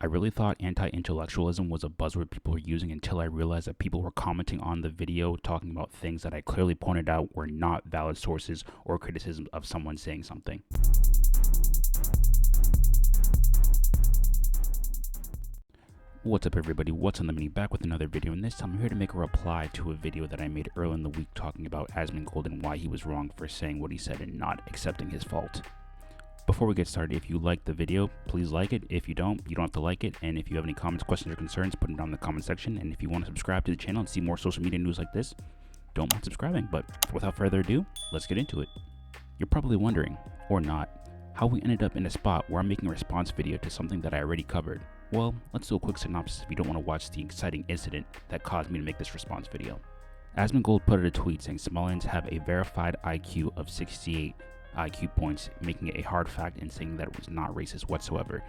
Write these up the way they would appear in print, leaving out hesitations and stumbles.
I really thought anti-intellectualism was a buzzword people were using until I realized that people were commenting on the video talking about things that I clearly pointed out were not valid sources or criticisms of someone saying something. What's up everybody, what's on the mini, back with another video, and this time I'm here to make a reply to a video that I made earlier in the week talking about Asmongold and why he was wrong for saying what he said and not accepting his fault. Before we get started, if you liked the video, please like it. If you don't have to like it. And if you have any comments, questions, or concerns, put them down in the comment section. And if you want to subscribe to the channel and see more social media news like this, don't mind subscribing. But without further ado, let's get into it. You're probably wondering, or not, how we ended up in a spot where I'm making a response video to something that I already covered. Well, let's do a quick synopsis if you don't want to watch the exciting incident that caused me to make this response video. Asmongold put out a tweet saying Somalians have a verified IQ of 68 IQ points, making it a hard fact and saying that it was not racist whatsoever.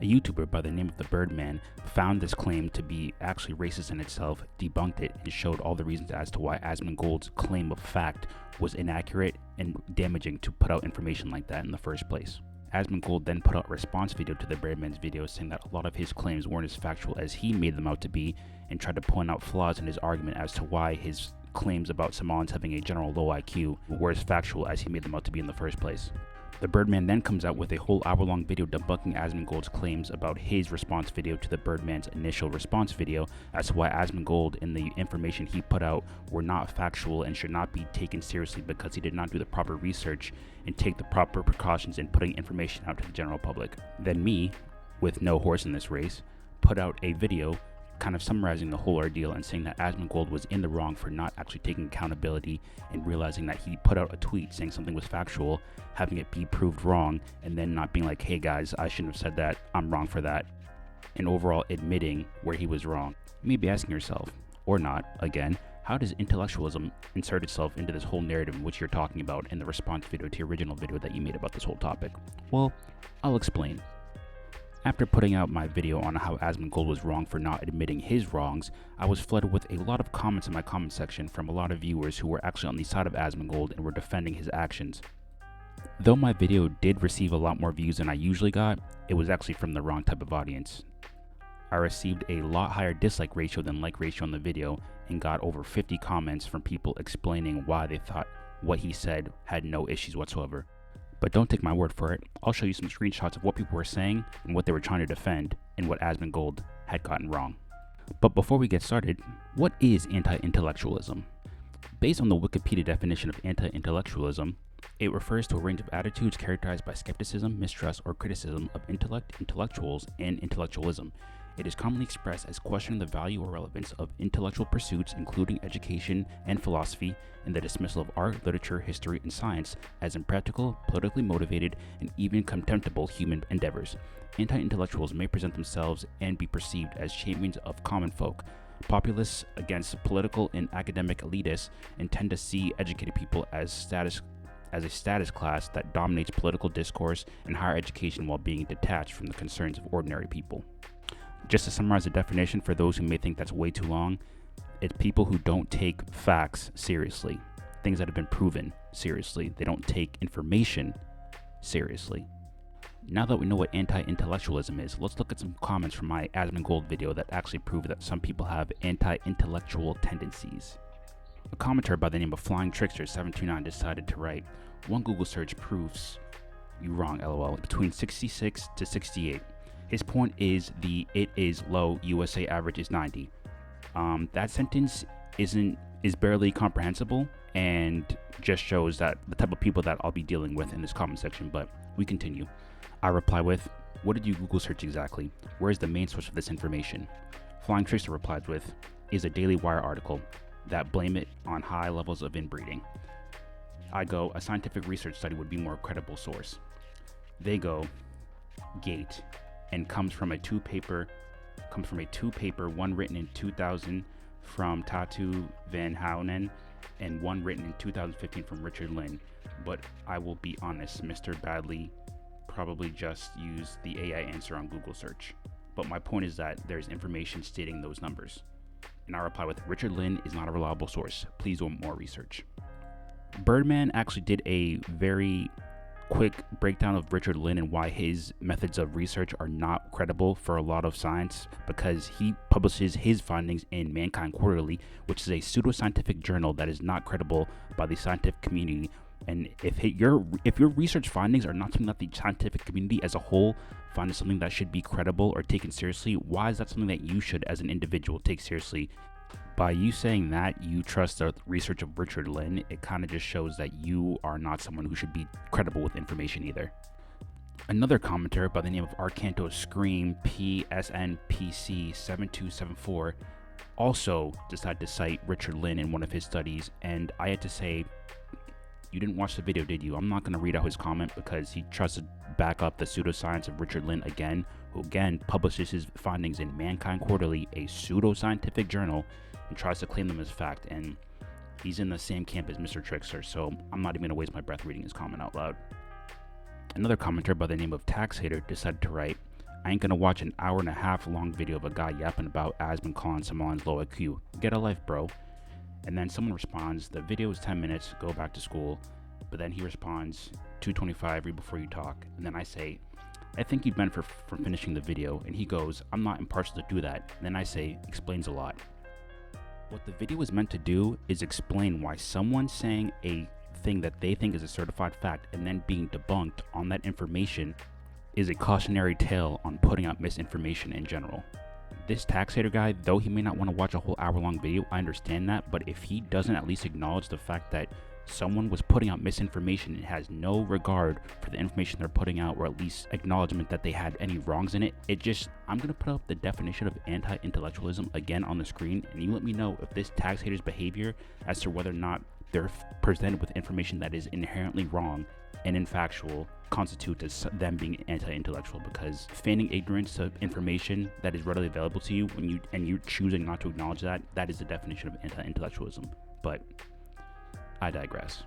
A YouTuber by the name of the Birdman found this claim to be actually racist in itself, debunked it, and showed all the reasons as to why Asmongold's claim of fact was inaccurate and damaging to put out information like that in the first place. Asmongold then put out a response video to the Birdman's video saying that a lot of his claims weren't as factual as he made them out to be, and tried to point out flaws in his argument as to why his claims about Somalians having a general low IQ were as factual as he made them out to be in the first place. The Birdman then comes out with a whole hour-long video debunking Asmongold's claims about his response video to the Birdman's initial response video as to why Asmongold and the information he put out were not factual and should not be taken seriously because he did not do the proper research and take the proper precautions in putting information out to the general public. Then me, with no horse in this race, put out a video kind of summarizing the whole ordeal and saying that Asmongold was in the wrong for not actually taking accountability and realizing that he put out a tweet saying something was factual, having it be proved wrong, and then not being like, hey guys, I shouldn't have said that, I'm wrong for that, and overall admitting where he was wrong. You may be asking yourself, or not, again, how does intellectualism insert itself into this whole narrative in which you're talking about in the response video to your original video that you made about this whole topic? Well, I'll explain. After putting out my video on how Asmongold was wrong for not admitting his wrongs, I was flooded with a lot of comments in my comment section from a lot of viewers who were actually on the side of Asmongold and were defending his actions. Though my video did receive a lot more views than I usually got, it was actually from the wrong type of audience. I received a lot higher dislike ratio than like ratio on the video and got over 50 comments from people explaining why they thought what he said had no issues whatsoever. But don't take my word for it. I'll show you some screenshots of what people were saying and what they were trying to defend and what Asmongold had gotten wrong. But before we get started, what is anti-intellectualism? Based on the Wikipedia definition of anti-intellectualism, it refers to a range of attitudes characterized by skepticism, mistrust, or criticism of intellect, intellectuals, and intellectualism. It is commonly expressed as questioning the value or relevance of intellectual pursuits, including education and philosophy, and the dismissal of art, literature, history, and science as impractical, politically motivated, and even contemptible human endeavors. Anti-intellectuals may present themselves and be perceived as champions of common folk, populists against political and academic elitists, and tend to see educated people as a status class that dominates political discourse and higher education while being detached from the concerns of ordinary people. Just to summarize the definition for those who may think that's way too long, it's people who don't take facts seriously, things that have been proven seriously. They don't take information seriously. Now that we know what anti-intellectualism is, let's look at some comments from my Asmongold video that actually prove that some people have anti-intellectual tendencies. A commenter by the name of Flying Trickster 729 decided to write, "One Google search proves you wrong, lol, between 66 to 68. His point is the it is low USA average is 90. That sentence is barely comprehensible and just shows that the type of people that I'll be dealing with in this comment section, but we continue. I reply with, what did you Google search exactly? Where is the main source of this information? Flying Trickster replies with, is a Daily Wire article that blame it on high levels of inbreeding. I go, a scientific research study would be more credible source. They go, Gate, and comes from a two-paper, one written in 2000 from Tatu Van Hounen and one written in 2015 from Richard Lynn. But I will be honest, Mr. Badley probably just used the AI answer on Google search. But my point is that there's information stating those numbers. And I reply with, Richard Lynn is not a reliable source. Please do more research. Birdman actually did a very quick breakdown of Richard Lynn and why his methods of research are not credible for a lot of science, because he publishes his findings in Mankind Quarterly, which is a pseudoscientific journal that is not credible by the scientific community. And if your research findings are not something that the scientific community as a whole find as something that should be credible or taken seriously, why is that something that you should, as an individual, take seriously? By you saying that you trust the research of Richard Lynn, it kind of just shows that you are not someone who should be credible with information either. Another commenter by the name of Arcanto Scream PSNPC7274 also decided to cite Richard Lynn in one of his studies, and I had to say, you didn't watch the video, did you? I'm not going to read out his comment because he tries to back up the pseudoscience of Richard Lynn again, who again publishes his findings in Mankind Quarterly, a pseudoscientific journal, and tries to claim them as fact, and he's in the same camp as Mr. Trickster, so I'm not even going to waste my breath reading his comment out loud. Another commenter by the name of Tax Hater decided to write, I ain't gonna watch an hour-and-a-half long video of a guy yapping about Asmongold calling someone's low IQ. Get a life, bro. And then someone responds, the video is 10 minutes, go back to school. But then he responds, 2:25, read before you talk. And then I say, I think you'd benefit from finishing the video. And he goes, I'm not impartial to do that. And then I say, explains a lot. What the video is meant to do is explain why someone saying a thing that they think is a certified fact and then being debunked on that information is a cautionary tale on putting out misinformation in general. This tax hater guy, though he may not want to watch a whole hour-long video, I understand that, but if he doesn't at least acknowledge the fact that someone was putting out misinformation and has no regard for the information they're putting out, or at least acknowledgement that they had any wrongs in it, I'm going to put up the definition of anti-intellectualism again on the screen, and you let me know if this tax hater's behavior as to whether or not they're presented with information that is inherently wrong and infactual constitutes as them being anti-intellectual, because feigning ignorance of information that is readily available to you and you're choosing not to acknowledge that is the definition of anti-intellectualism. But I digress.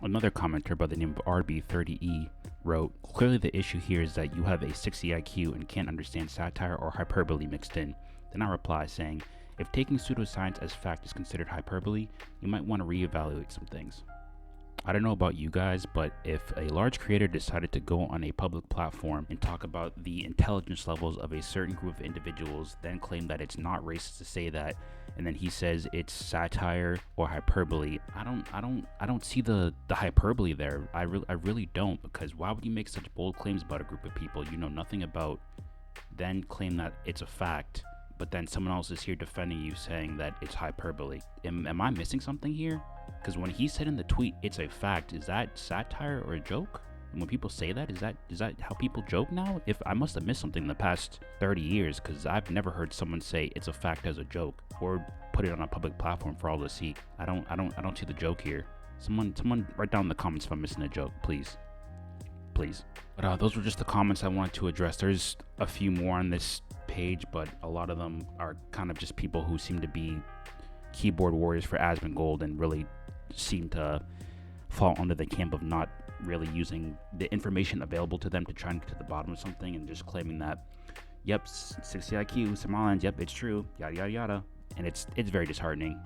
Another commenter by the name of RB30E wrote, clearly the issue here is that you have a 60 IQ and can't understand satire or hyperbole mixed in. Then I reply saying, if taking pseudoscience as fact is considered hyperbole, you might want to reevaluate some things. I don't know about you guys, but if a large creator decided to go on a public platform and talk about the intelligence levels of a certain group of individuals, then claim that it's not racist to say that, and then he says it's satire or hyperbole, I don't see the hyperbole there. I really don't, because why would you make such bold claims about a group of people you know nothing about, then claim that it's a fact, but then someone else is here defending you saying that it's hyperbole? Am I missing something here? Because when he said in the tweet, it's a fact, is that satire or a joke? And when people say that, is that how people joke now? If I must have missed something in the past 30 years, because I've never heard someone say it's a fact as a joke or put it on a public platform for all to see. I don't see the joke here. Someone write down in the comments if I'm missing a joke, please. But those were just the comments I wanted to address. There's a few more on this page, but a lot of them are kind of just people who seem to be keyboard warriors for Asmongold and really seem to fall under the camp of not really using the information available to them to try and get to the bottom of something, and just claiming that, yep, 60 IQ, Somalians, yep, it's true, yada yada yada. And it's very disheartening,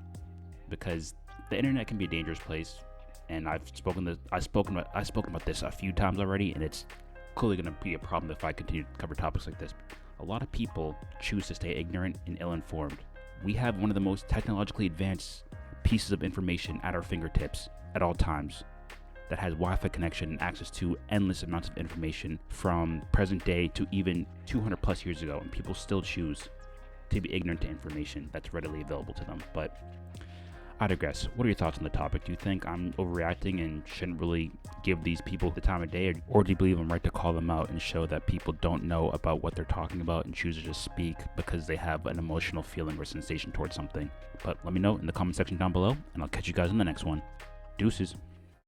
because the internet can be a dangerous place, and I've spoken about this a few times already, and it's clearly going to be a problem if I continue to cover topics like this. A lot of people choose to stay ignorant and ill-informed. We have one of the most technologically advanced pieces of information at our fingertips at all times that has Wi-Fi connection and access to endless amounts of information from present day to even 200 plus years ago, and people still choose to be ignorant to information that's readily available to them. But I digress. What are your thoughts on the topic? Do you think I'm overreacting and shouldn't really give these people the time of day, or do you believe I'm right to call them out and show that people don't know about what they're talking about and choose to just speak because they have an emotional feeling or sensation towards something? But let me know in the comment section down below, and I'll catch you guys in the next one. Deuces.